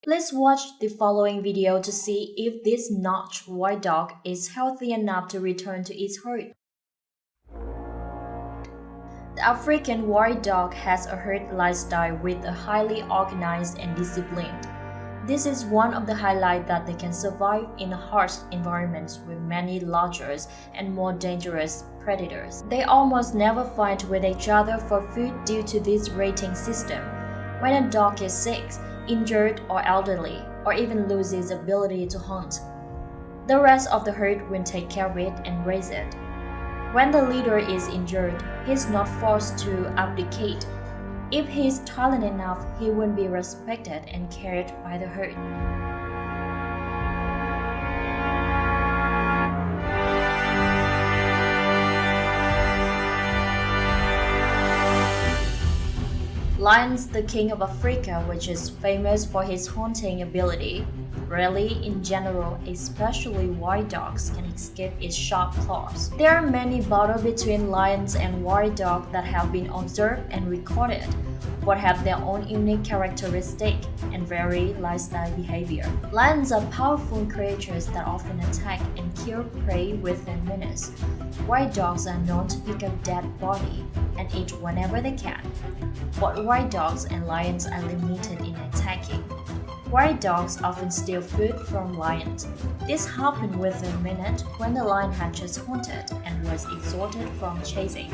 Let's watch the following video to see if this notched white dog is healthy enough to return to its herd. The African white dog has a herd lifestyle with a highly organized and disciplined. This is one of the highlights that they can survive in harsh environments with many larger and more dangerous predators. They almost never fight with each other for food due to this rating system. When a dog is sick, injured or elderly, or even loses ability to hunt, the rest of the herd will take care of it and raise it. When the leader is injured, he is not forced to abdicate. If he is talented enough, he will be respected and cared by the herd. Lion's the king of Africa, which is famous for his hunting ability. Rarely, in general, especially white dogs, can escape its sharp claws. There are many battles between lions and white dogs that have been observed and recorded, but have their own unique characteristic and varied lifestyle behavior. Lions are powerful creatures that often attack and kill prey within minutes. White dogs are known to pick up dead body and eat whenever they can, but white dogs and lions are limited in attacking. White dogs often steal food from lions. This happened within a minute when the lion had just hunted and was exhausted from chasing.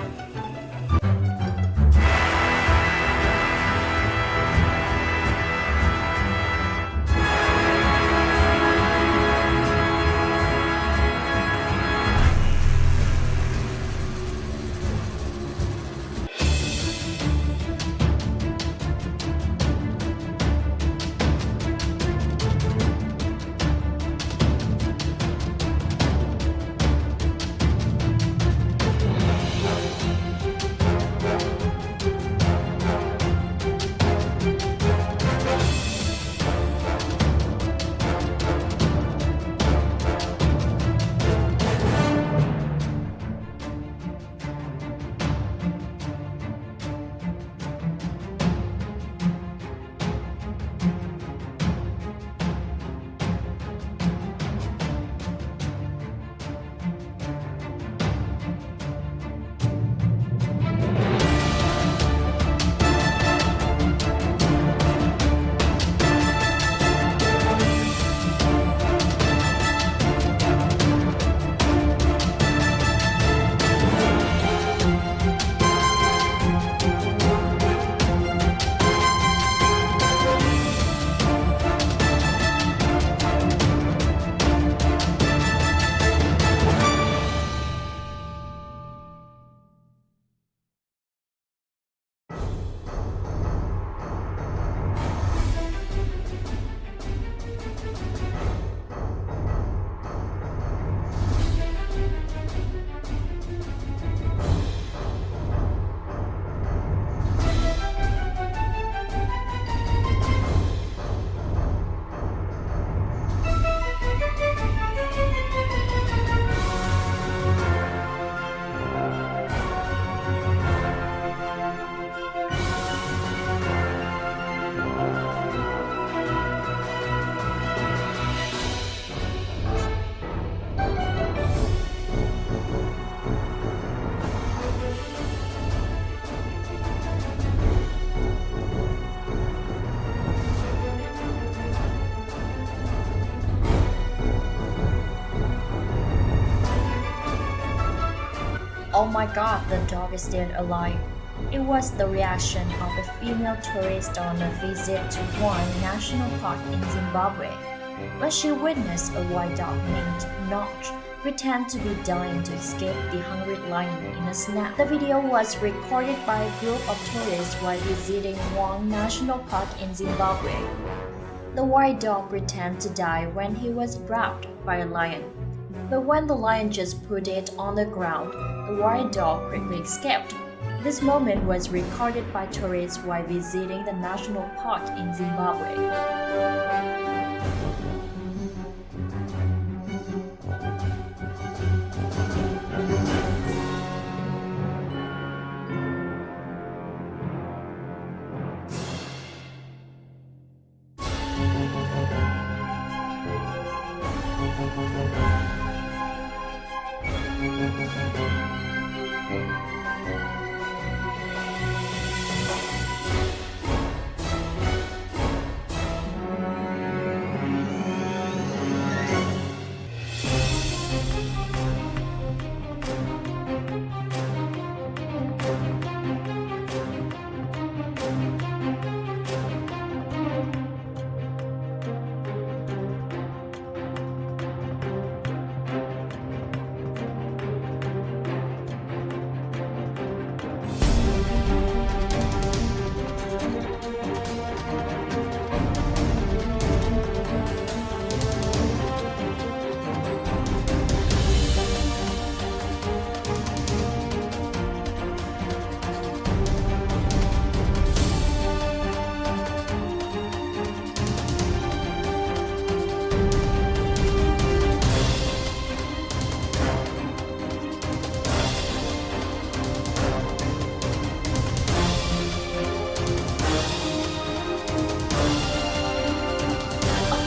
"Oh my god, the dog is still alive." It was the reaction of a female tourist on a visit to Hyena National Park in Zimbabwe, when she witnessed a white dog named Notch pretend to be dying to escape the hungry lion in a snap. The video was recorded by a group of tourists while visiting Hyena National Park in Zimbabwe. The white dog pretended to die when he was grabbed by a lion. But when the lion just put it on the ground, the white dog quickly escaped. This moment was recorded by tourists while visiting the national park in Zimbabwe.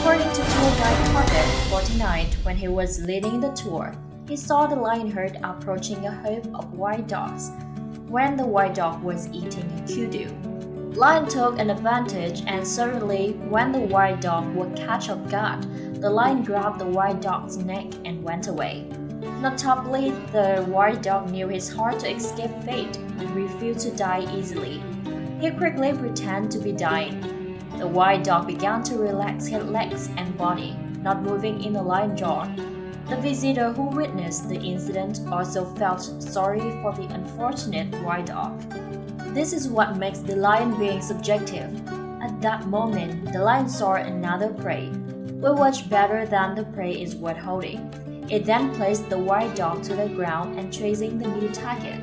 According to tour guide Carter, 49, when he was leading the tour, he saw the lion herd approaching a herd of white dogs when the white dog was eating a kudu. Lion took an advantage, and suddenly, when the white dog would catch up guard, the lion grabbed the white dog's neck and went away. Notably, the white dog knew his heart to escape fate and refused to die easily. He quickly pretended to be dying. The white dog began to relax his legs and body, not moving in the lion jaw. The visitor who witnessed the incident also felt sorry for the unfortunate white dog. This is what makes the lion being subjective. At that moment, the lion saw another prey. Will watch better than the prey is worth holding. It then placed the white dog to the ground and chasing the new target.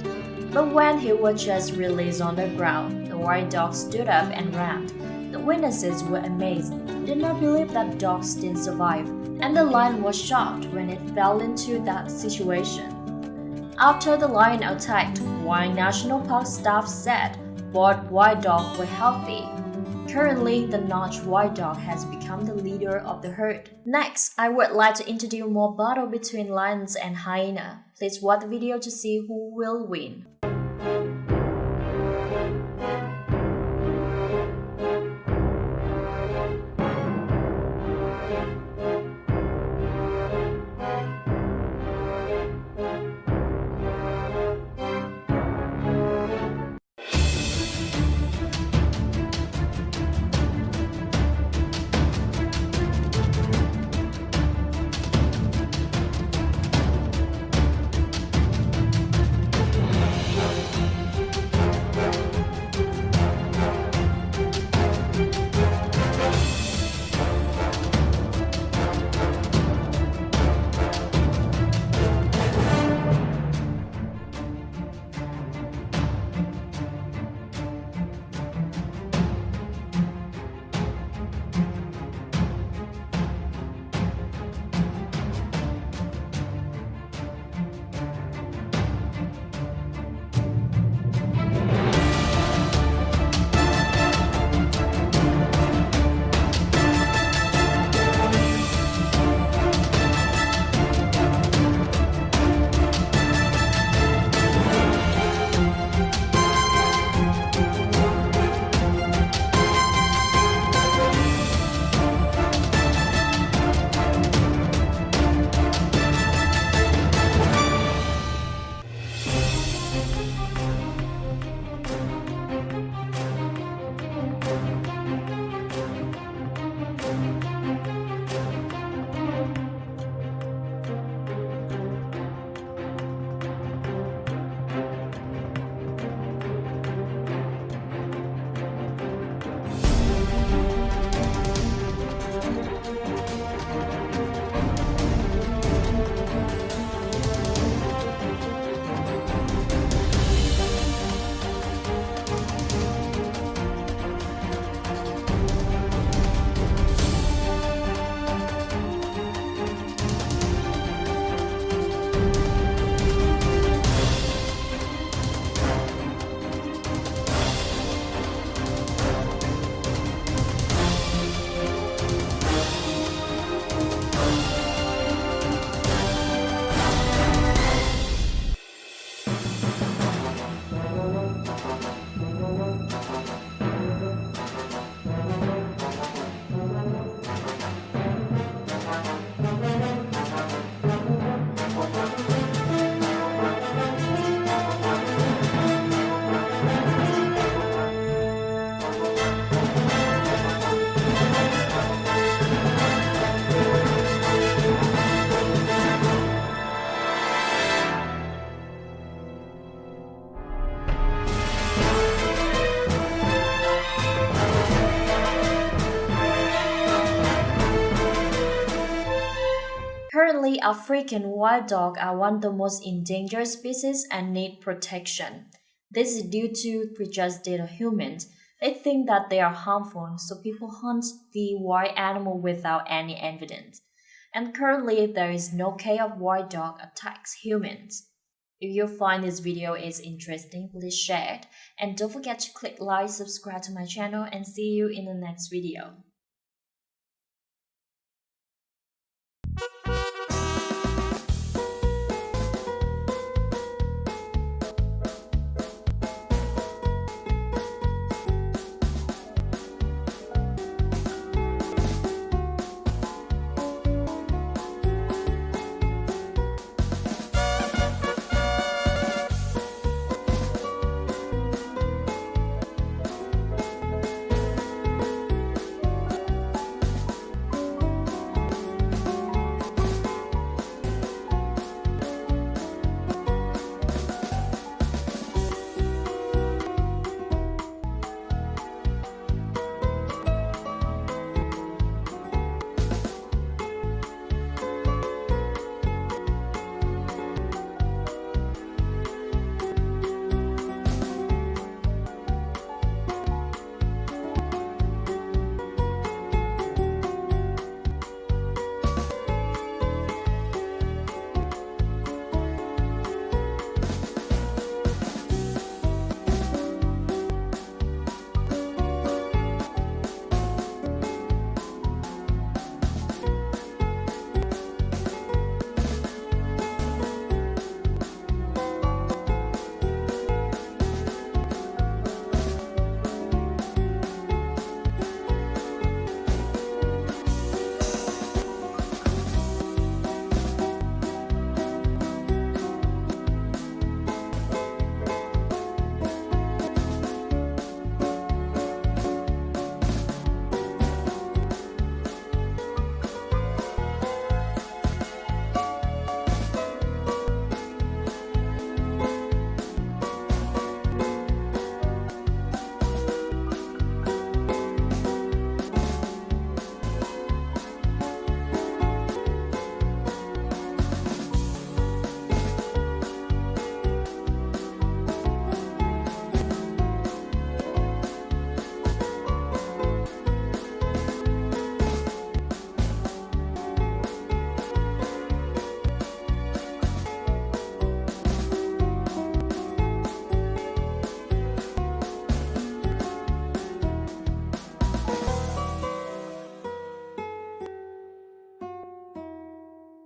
But when he was just released on the ground, the white dog stood up and ran. The witnesses were amazed, did not believe that dogs didn't survive, and the lion was shocked when it fell into that situation. After the lion attacked, Wyoming National Park staff said both white dogs were healthy. Currently, the notched white dog has become the leader of the herd. Next, I would like to introduce more battle between lions and hyena. Please watch the video to see who will win. Currently, African wild dogs are one of the most endangered species and need protection. This is due to prejudice of humans. They think that they are harmful, so people hunt the wild animal without any evidence. And currently, there is no case of wild dog attacks humans. If you find this video is interesting, please share it. And don't forget to click like, subscribe to my channel, and see you in the next video.